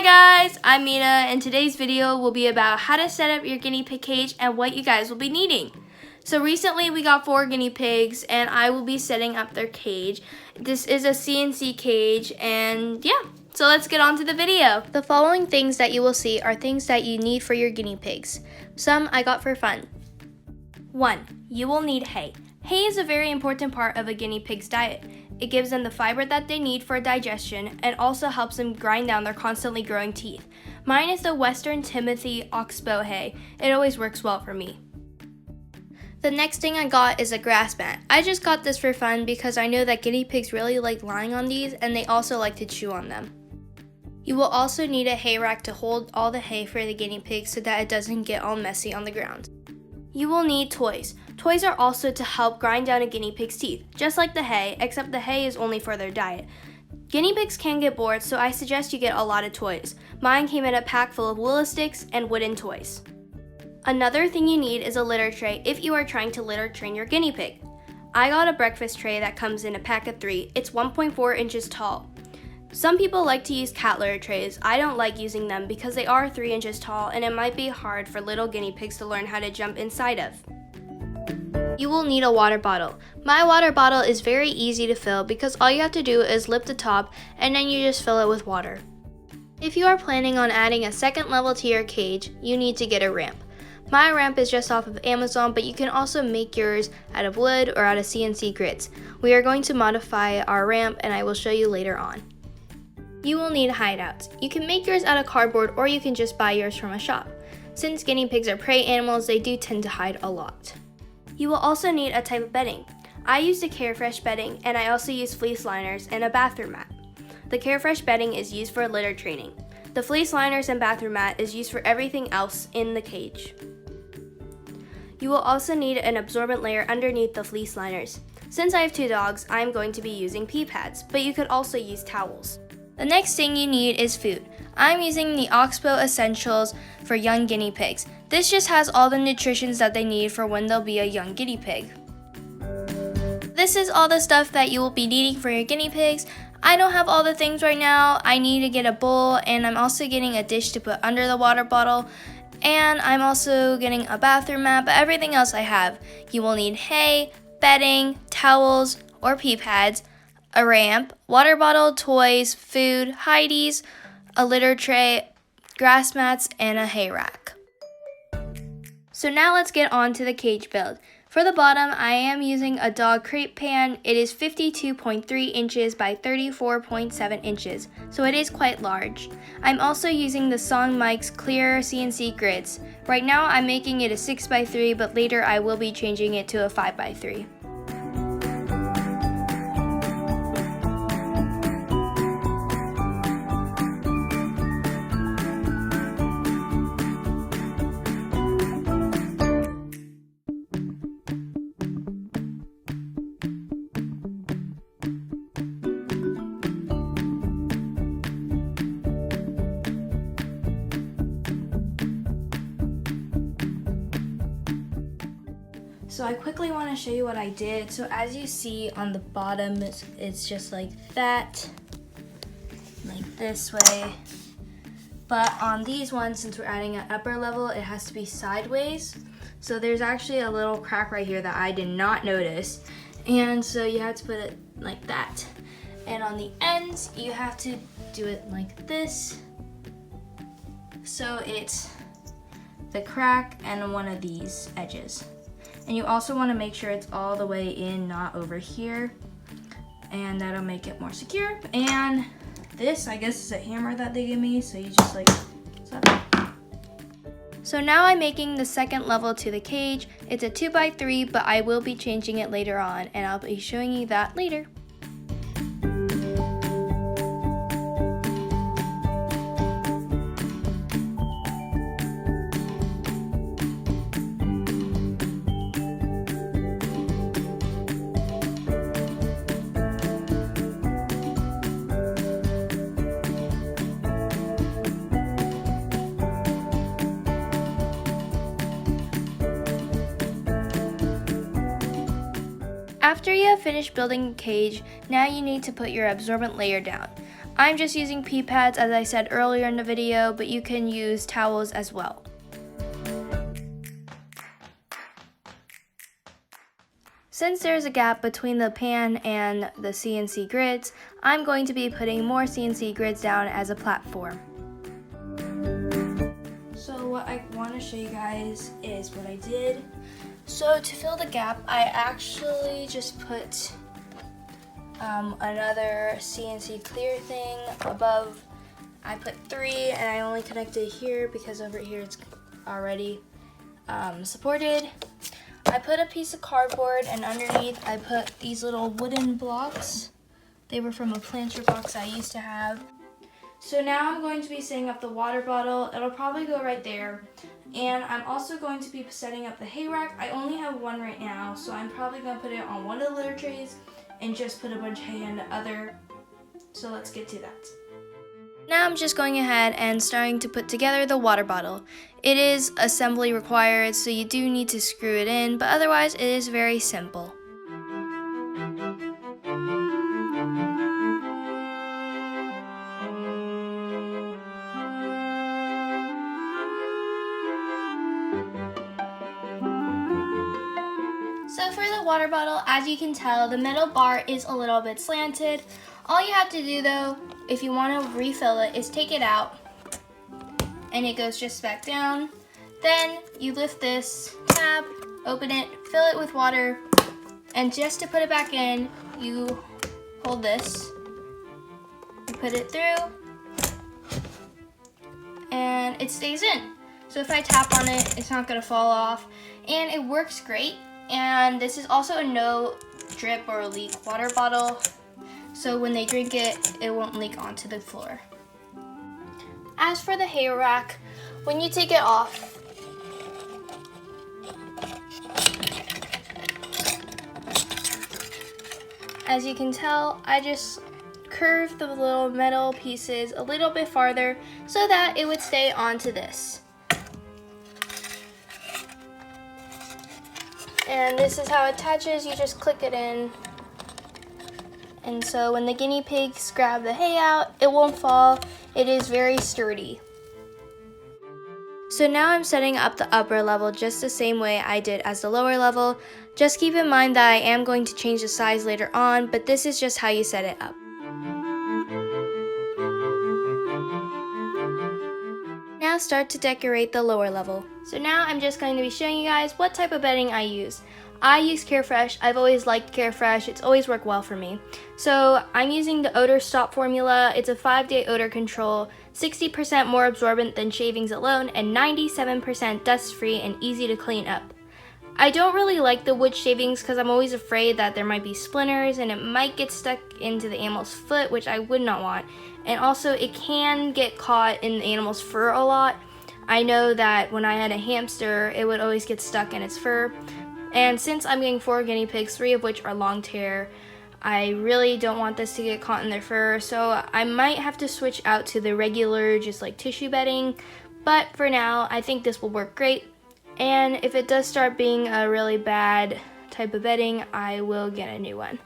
Hi guys, I'm Mina, and today's video will be about how to set up your guinea pig cage and what you guys will be needing. So recently we got 4 guinea pigs and I will be setting up their cage. This is a CNC cage and yeah, so let's get on to the video. The following things that you will see are things that you need for your guinea pigs. Some I got for fun. 1. You will need hay. Hay is a very important part of a guinea pig's diet. It gives them the fiber that they need for digestion and also helps them grind down their constantly growing teeth. Mine is the Western Timothy Oxbow hay. It always works well for me. The next thing I got is a grass mat. I just got this for fun because I know that guinea pigs really like lying on these and they also like to chew on them. You will also need a hay rack to hold all the hay for the guinea pigs so that it doesn't get all messy on the ground. You will need toys. Toys are also to help grind down a guinea pig's teeth, just like the hay, except the hay is only for their diet. Guinea pigs can get bored, so I suggest you get a lot of toys. Mine came in a pack full of willow sticks and wooden toys. Another thing you need is a litter tray if you are trying to litter train your guinea pig. I got a breakfast tray that comes in a pack of 3. It's 1.4 inches tall. Some people like to use cat litter trays. I don't like using them because they are 3 inches tall and it might be hard for little guinea pigs to learn how to jump inside of. You will need a water bottle. My water bottle is very easy to fill because all you have to do is lift the top and then you just fill it with water. If you are planning on adding a second level to your cage, you need to get a ramp. My ramp is just off of Amazon, but you can also make yours out of wood or out of CNC grits. We are going to modify our ramp and I will show you later on. You will need hideouts. You can make yours out of cardboard or you can just buy yours from a shop. Since guinea pigs are prey animals, they do tend to hide a lot. You will also need a type of bedding. I used a Carefresh bedding and I also use fleece liners and a bathroom mat. The Carefresh bedding is used for litter training. The fleece liners and bathroom mat is used for everything else in the cage. You will also need an absorbent layer underneath the fleece liners. Since I have 2 dogs, I am going to be using pee pads, but you could also use towels. The next thing you need is food. I'm using the Oxbow Essentials for young guinea pigs. This just has all the nutritions that they need for when they'll be a young guinea pig. This is all the stuff that you will be needing for your guinea pigs. I don't have all the things right now. I need to get a bowl and I'm also getting a dish to put under the water bottle. And I'm also getting a bathroom mat, but everything else I have. You will need hay, bedding, towels or pee pads, a ramp, water bottle, toys, food, hideys, a litter tray, grass mats, and a hay rack. So now let's get on to the cage build. For the bottom, I am using a dog crate pan. It is 52.3 inches by 34.7 inches, so it is quite large. I'm also using the Song Mike's clear CNC grids. Right now I'm making it a 6x3, but later I will be changing it to a 5x3. So I quickly want to show you what I did. So as you see on the bottom, it's just like that, like this way. But on these ones, since we're adding an upper level, it has to be sideways. So there's actually a little crack right here that I did not notice. And so you have to put it like that. And on the ends, you have to do it like this. So it's the crack and one of these edges. And you also want to make sure it's all the way in, not over here. And that'll make it more secure. And this, I guess, is a hammer that they give me. So you just like, so now I'm making the second level to the cage. It's a 2x3, but I will be changing it later on. And I'll be showing you that later. After you have finished building the cage, now you need to put your absorbent layer down. I'm just using pee pads as I said earlier in the video, but you can use towels as well. Since there's a gap between the pan and the CNC grids, I'm going to be putting more CNC grids down as a platform. So what I want to show you guys is what I did. So to fill the gap, I actually just put another CNC clear thing above. I put 3 and I only connected here because over here it's already supported. I put a piece of cardboard and underneath I put these little wooden blocks. They were from a planter box I used to have. So now I'm going to be setting up the water bottle. It'll probably go right there. And I'm also going to be setting up the hay rack. I only have one right now, so I'm probably going to put it on one of the litter trays and just put a bunch of hay on the other. So let's get to that. Now I'm just going ahead and starting to put together the water bottle. It is assembly required, so you do need to screw it in, but otherwise it is very simple. So for the water bottle, as you can tell, the metal bar is a little bit slanted. All you have to do though, if you want to refill it, is take it out and it goes just back down. Then you lift this tab, open it, fill it with water, and just to put it back in, you hold this, you put it through, and it stays in. So if I tap on it, it's not going to fall off, and it works great. And this is also a no drip or leak water bottle, so when they drink it, it won't leak onto the floor. As for the hay rack, when you take it off, as you can tell, I just curved the little metal pieces a little bit farther so that it would stay onto this. And this is how it attaches. You just click it in. And so when the guinea pigs grab the hay out, it won't fall. It is very sturdy. So now I'm setting up the upper level just the same way I did as the lower level. Just keep in mind that I am going to change the size later on, but this is just how you set it up. Now start to decorate the lower level. So now I'm just going to be showing you guys what type of bedding I use. I use Carefresh. I've always liked Carefresh. It's always worked well for me. So I'm using the Odor Stop formula. It's a 5-day odor control, 60% more absorbent than shavings alone, and 97% dust-free and easy to clean up. I don't really like the wood shavings because I'm always afraid that there might be splinters and it might get stuck into the animal's foot, which I would not want. And also it can get caught in the animal's fur a lot. I know that when I had a hamster, it would always get stuck in its fur. And since I'm getting 4 guinea pigs, 3 of which are long hair, I really don't want this to get caught in their fur, so I might have to switch out to the regular, just like tissue bedding. But for now, I think this will work great. And if it does start being a really bad type of bedding, I will get a new one.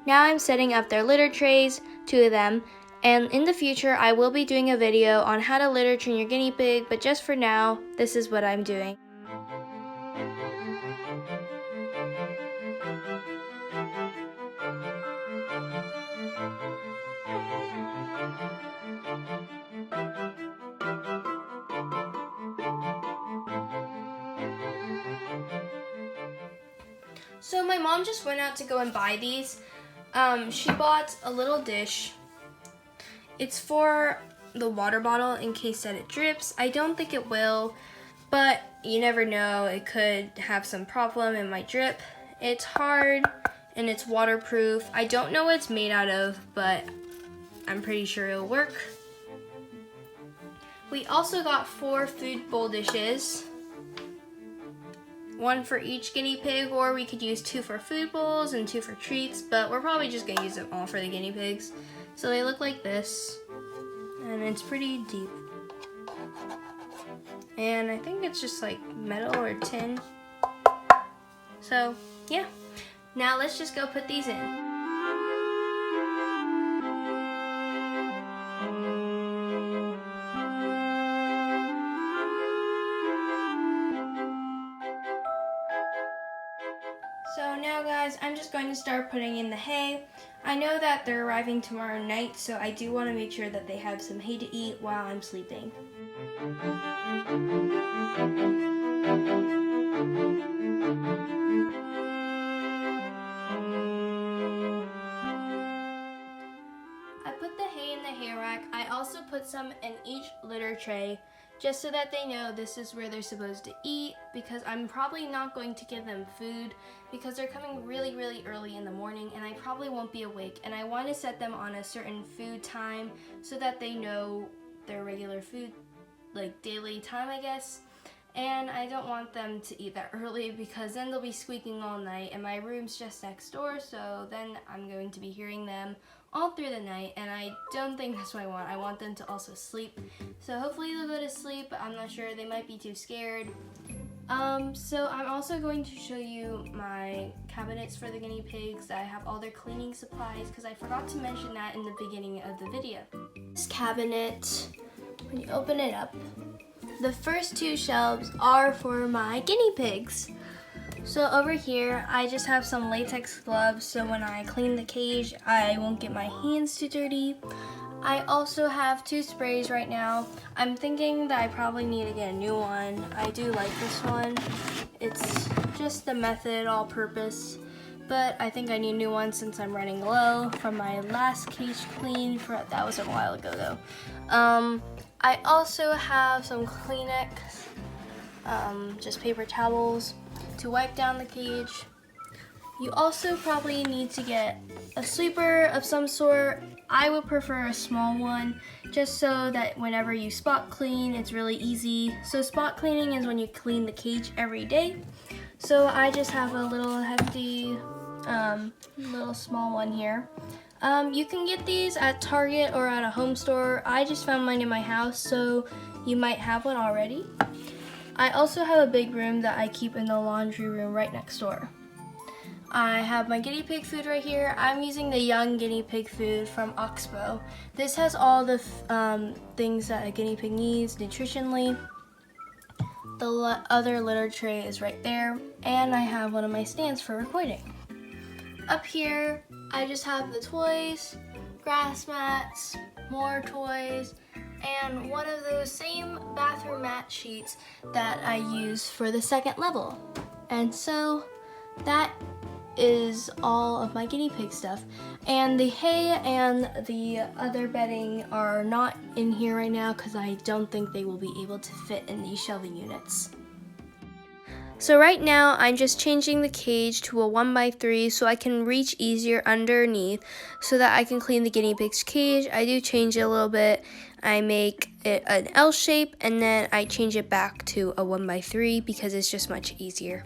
Now I'm setting up their litter trays, 2 of them, and in the future I will be doing a video on how to litter train your guinea pig, but just for now, this is what I'm doing. So my mom just went out to go and buy these. She bought a little dish. It's for the water bottle in case that it drips. I don't think it will, but you never know. It could have some problem. It might drip. It's hard and it's waterproof. I don't know what it's made out of, but I'm pretty sure it'll work. We also got 4 food bowl dishes. 1 for each guinea pig, or we could use 2 for food bowls and 2 for treats, but we're probably just gonna use them all for the guinea pigs. So they look like this, and it's pretty deep. And I think it's just like metal or tin. So yeah, now let's just go put these in. guys, I'm just going to start putting in the hay. I know that they're arriving tomorrow night, so I do want to make sure that they have some hay to eat while I'm sleeping. I put the hay in the hay rack. I also put some in each litter tray just so that they know this is where they're supposed to eat, because I'm probably not going to give them food because they're coming really early in the morning and I probably won't be awake, and I want to set them on a certain food time so that they know their regular food, like daily time, I guess. And I don't want them to eat that early because then they'll be squeaking all night, and my room's just next door, so then I'm going to be hearing them all through the night, and I don't think that's what I want. I want them to also sleep. So hopefully they'll go to sleep, but I'm not sure. They might be too scared. So I'm also going to show you my cabinets for the guinea pigs. I have all their cleaning supplies because I forgot to mention that in the beginning of the video. This cabinet, when you open it up, the first two shelves are for my guinea pigs. So over here, I just have some latex gloves so when I clean the cage, I won't get my hands too dirty. I also have 2 sprays right now. I'm thinking that I probably need to get a new one. I do like this one. It's just the Method all-purpose, but I think I need a new one since I'm running low from my last cage clean. That was a while ago though. I also have some Kleenex, just paper towels to wipe down the cage. You also probably need to get a sweeper of some sort. I would prefer a small one just so that whenever you spot clean, it's really easy. So spot cleaning is when you clean the cage every day. So I just have a little hefty, little small one here. You can get these at Target or at a home store. I just found mine in my house, so you might have one already. I also have a big room that I keep in the laundry room right next door. I have my guinea pig food right here. I'm using the young guinea pig food from Oxbow. This has all the things that a guinea pig needs nutritionally. The other litter tray is right there, and I have one of my stands for recording. Up here, I just have the toys, grass mats, more toys, and one of those same bathroom mat sheets that I use for the second level. And so that is all of my guinea pig stuff. And the hay and the other bedding are not in here right now because I don't think they will be able to fit in these shelving units. So right now I'm just changing the cage to a 1x3 so I can reach easier underneath so that I can clean the guinea pig's cage. I do change it a little bit. I make it an L shape and then I change it back to a 1x3 because it's just much easier.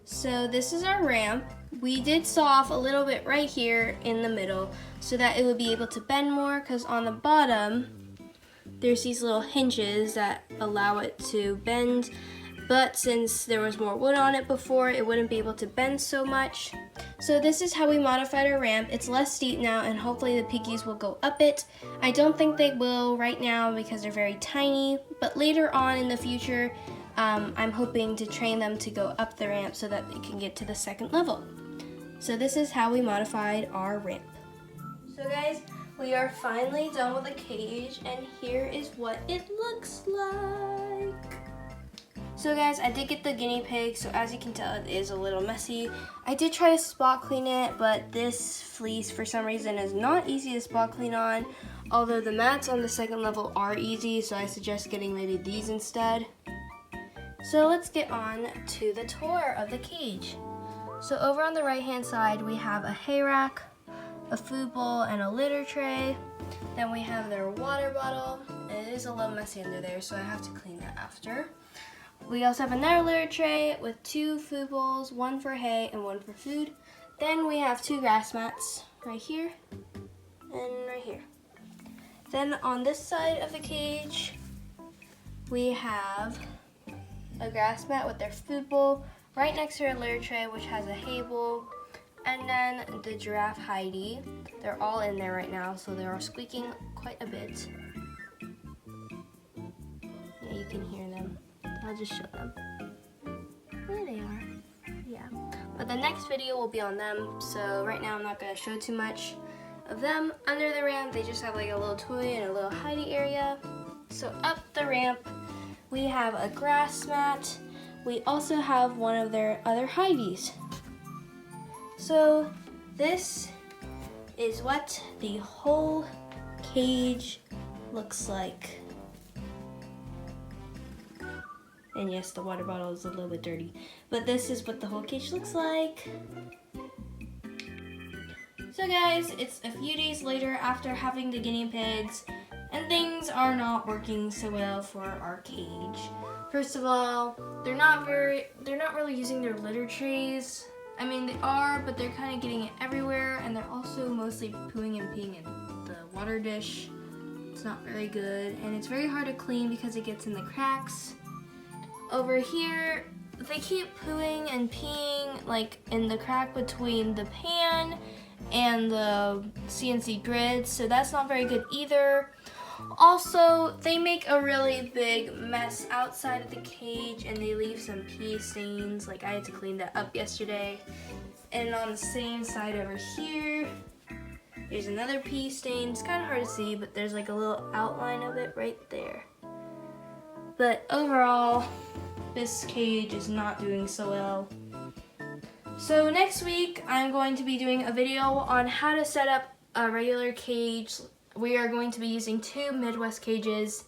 So this is our ramp. We did saw off a little bit right here in the middle so that it would be able to bend more, because on the bottom there's these little hinges that allow it to bend, but since there was more wood on it before, it wouldn't be able to bend so much. So this is how we modified our ramp. It's less steep now and hopefully the piggies will go up it. I don't think they will right now because they're very tiny, but later on in the future I'm hoping to train them to go up the ramp so that they can get to the second level. So this is how we modified our ramp. So guys, we are finally done with the cage and here is what it looks like. So guys, I did get the guinea pig, so as you can tell it is a little messy. I did try to spot clean it, but this fleece for some reason is not easy to spot clean on, although the mats on the second level are easy, so I suggest getting maybe these instead. So let's get on to the tour of the cage. So over on the right hand side we have a hay rack, a food bowl, and a litter tray. Then we have their water bottle, It is a little messy under there, so I have to clean that after. We also have another litter tray with 2 food bowls, 1 for hay and 1 for food. Then we have 2 grass mats right here and right here. Then on this side of the cage, we have a grass mat with their food bowl right next to our litter tray, which has a hay bowl. And then the giraffe Heidi. They're all in there right now, so they're all squeaking quite a bit. Yeah, you can hear them. I'll just show them. There they are. Yeah. But the next video will be on them, so right now I'm not going to show too much of them. Under the ramp, they just have like a little toy and a little hidey area. So up the ramp, we have a grass mat. We also have one of their other Heidies. So this is what the whole cage looks like. And yes, the water bottle is a little bit dirty, but this is what the whole cage looks like. So guys, it's a few days later after having the guinea pigs, and things are not working so well for our cage. First of all, they're not really using their litter trays. I mean, they are, but they're kind of getting it everywhere, and they're also mostly pooing and peeing in the water dish. It's not very good, and it's very hard to clean because it gets in the cracks. Over here, they keep pooing and peeing like in the crack between the pan and the CNC grids, so that's not very good either. Also, they make a really big mess outside of the cage, and they leave some pee stains. Like, I had to clean that up yesterday. And on the same side over here, there's another pee stain. It's kind of hard to see, but there's like a little outline of it right there. But overall, this cage is not doing so well. So next week, I'm going to be doing a video on how to set up a regular cage. We are going to be using 2 Midwest cages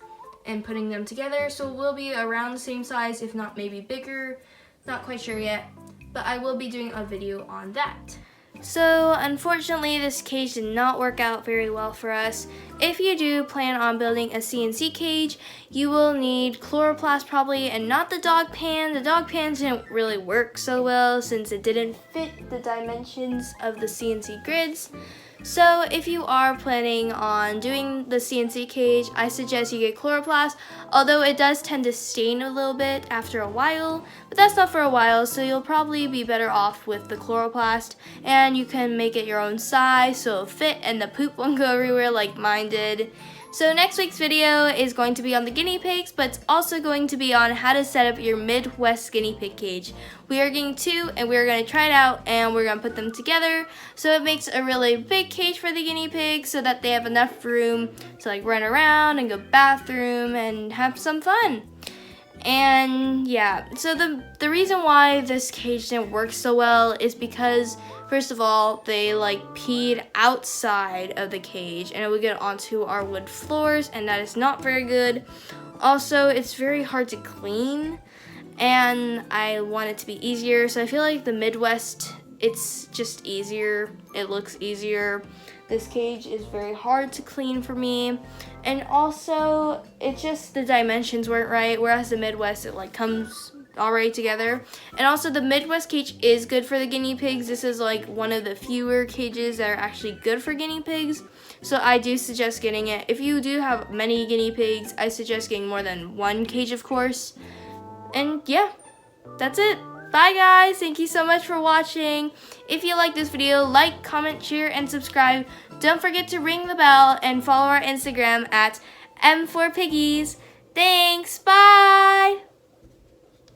and putting them together, so we'll be around the same size, if not maybe bigger. Not quite sure yet, but I will be doing a video on that. So unfortunately, this cage did not work out very well for us. If you do plan on building a CNC cage, you will need chloroplast probably, and not the dog pan. The dog pans didn't really work so well since it didn't fit the dimensions of the CNC grids. So if you are planning on doing the CNC cage, I suggest you get chloroplast, although it does tend to stain a little bit after a while, but that's not for a while, so you'll probably be better off with the chloroplast, and you can make it your own size so it'll fit and the poop won't go everywhere like mine did. So next week's video is going to be on the guinea pigs, but it's also going to be on how to set up your Midwest guinea pig cage. We are getting 2, and we are going to try it out, and we're going to put them together so it makes a really big cage for the guinea pigs so that they have enough room to like run around and go bathroom and have some fun. And yeah, so the reason why this cage didn't work so well is because, first of all, they like peed outside of the cage and it would get onto our wood floors, and that is not very good. Also, it's very hard to clean, and I want it to be easier, so I feel like the Midwest, it's just easier. It looks easier. This cage is very hard to clean for me, and also it's just the dimensions weren't right, whereas the Midwest, it like comes already together. And also the Midwest cage is good for the guinea pigs. This is like one of the fewer cages that are actually good for guinea pigs, so I do suggest getting it. If you do have many guinea pigs, I suggest getting more than 1 cage, of course. And yeah, that's it. Bye guys, thank you so much for watching. If you like this video, like, comment, share, and subscribe. Don't forget to ring the bell and follow our Instagram at M4Piggies. Thanks, bye!